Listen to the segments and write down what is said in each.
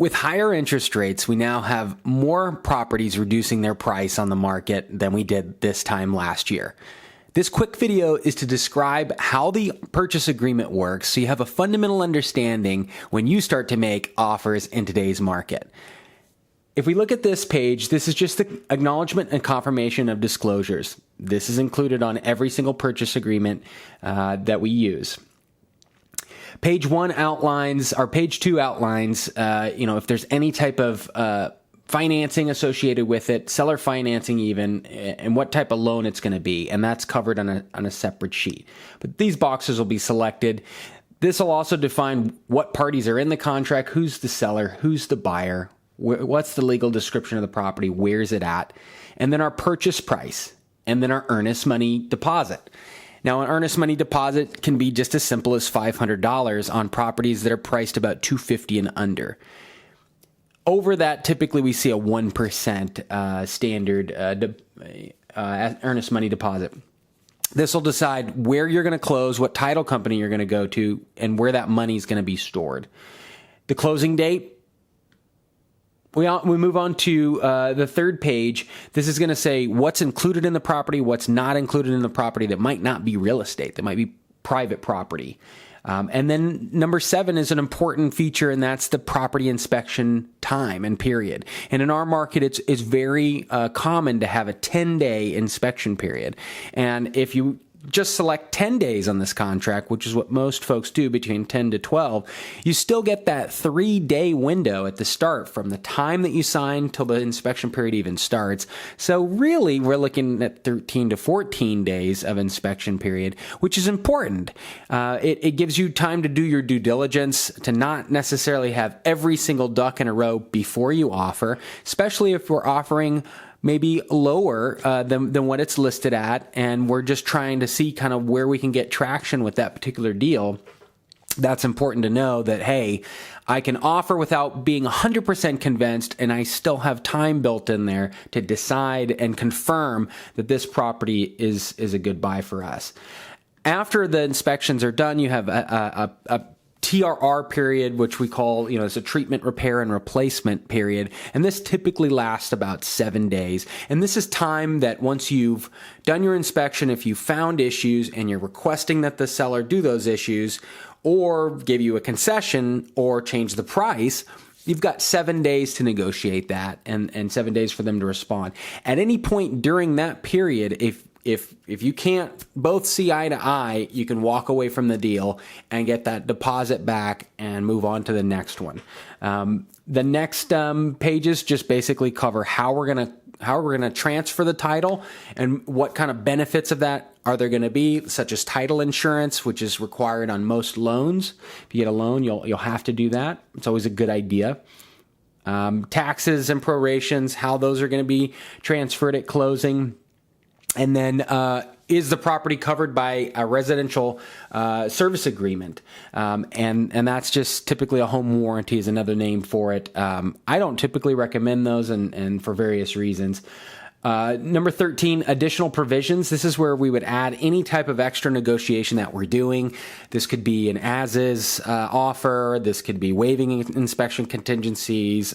With higher interest rates, we now have more properties reducing their price on the market than we did this time last year. This quick video is to describe how the purchase agreement works so you have a fundamental understanding when you start to make offers in today's market. If we look at this page, this is just the acknowledgement and confirmation of disclosures. This is included on every single purchase agreement that we use. Page 1 outlines, or page 2 outlines, if there's any type of financing associated with it, seller financing even, and what type of loan it's going to be, and that's covered on a separate sheet. But these boxes will be selected. This will also define what parties are in the contract, who's the seller, who's the buyer, what's the legal description of the property, where's it at, and then our purchase price, and then our earnest money deposit. Now, an earnest money deposit can be just as simple as $500 on properties that are priced about $250 and under. Over that, typically we see a 1% standard earnest money deposit. This will decide where you're going to close, what title company you're going to go to, and where that money is going to be stored. The closing date, we move on to the third page. This is going to say what's included in the property, what's not included in the property that might not be real estate, that might be private property. And then number 7 is an important feature, and that's the property inspection time and period. And in our market, it's very common to have a 10-day inspection period. And if you just select 10 days on this contract, which is what most folks do, between 10 to 12, you still get that 3-day window at the start from the time that you sign till the inspection period even starts. So really, we're looking at 13 to 14 days of inspection period, which is important. It gives you time to do your due diligence, to not necessarily have every single duck in a row before you offer, especially if we're offering maybe lower than what it's listed at, and we're just trying to see kind of where we can get traction with that particular deal. That's important to know that, hey, I can offer without being 100% convinced, and I still have time built in there to decide and confirm that this property is a good buy for us. After the inspections are done, you have a TRR period, which we call, it's a treatment, repair, and replacement period. And this typically lasts about 7 days. And this is time that once you've done your inspection, if you found issues and you're requesting that the seller do those issues or give you a concession or change the price, you've got 7 days to negotiate that and 7 days for them to respond. At any point during that period, if you can't both see eye to eye, you can walk away from the deal and get that deposit back and move on to the next one. The next pages just basically cover how we're gonna transfer the title and what kind of benefits of that are there going to be, such as title insurance, which is required on most loans. If you get a loan, you'll have to do that. It's always a good idea. Taxes and prorations, how those are going to be transferred at closing. And then, is the property covered by a residential service agreement? And that's just typically a home warranty is another name for it. I don't typically recommend those and for various reasons. Number 13, additional provisions. This is where we would add any type of extra negotiation that we're doing. This could be an as-is offer. This could be waiving inspection contingencies,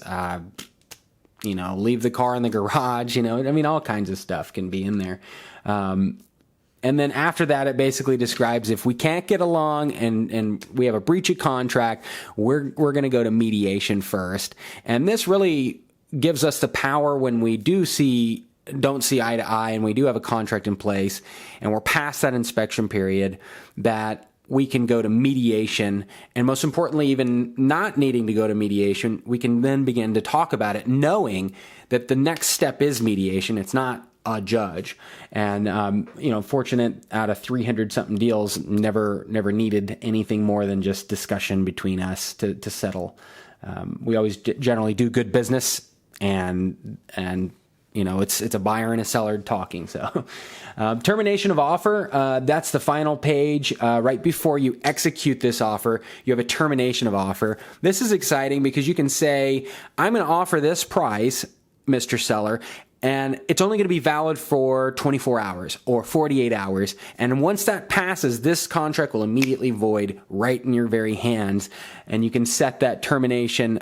leave the car in the garage, all kinds of stuff can be in there. And then after that, it basically describes if we can't get along and we have a breach of contract, we're going to go to mediation first. And this really gives us the power when we don't see eye to eye and we do have a contract in place and we're past that inspection period, that we can go to mediation, and most importantly, even not needing to go to mediation, we can then begin to talk about it, knowing that the next step is mediation. It's not a judge. And, fortunate out of 300 something deals, never needed anything more than just discussion between us to settle. We always generally do good business, and it's a buyer and a seller talking. So termination of offer, that's the final page. Right before you execute this offer, you have a termination of offer. This is exciting because you can say, I'm going to offer this price, Mr. Seller, and it's only going to be valid for 24 hours or 48 hours. And once that passes, this contract will immediately void right in your very hands, and you can set that termination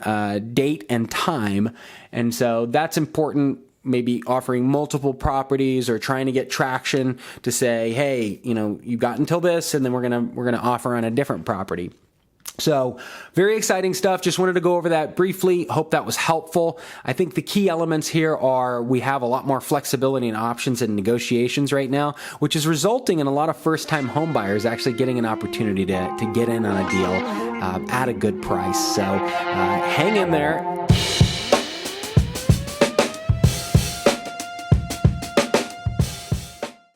date and time. And so that's important. Maybe offering multiple properties or trying to get traction to say, hey, you've got until this, and then we're gonna offer on a different property. So very exciting stuff. Just wanted to go over that briefly. Hope that was helpful. I think the key elements here are we have a lot more flexibility and options and negotiations right now, which is resulting in a lot of first-time home buyers actually getting an opportunity to get in on a deal at a good price. So hang in there.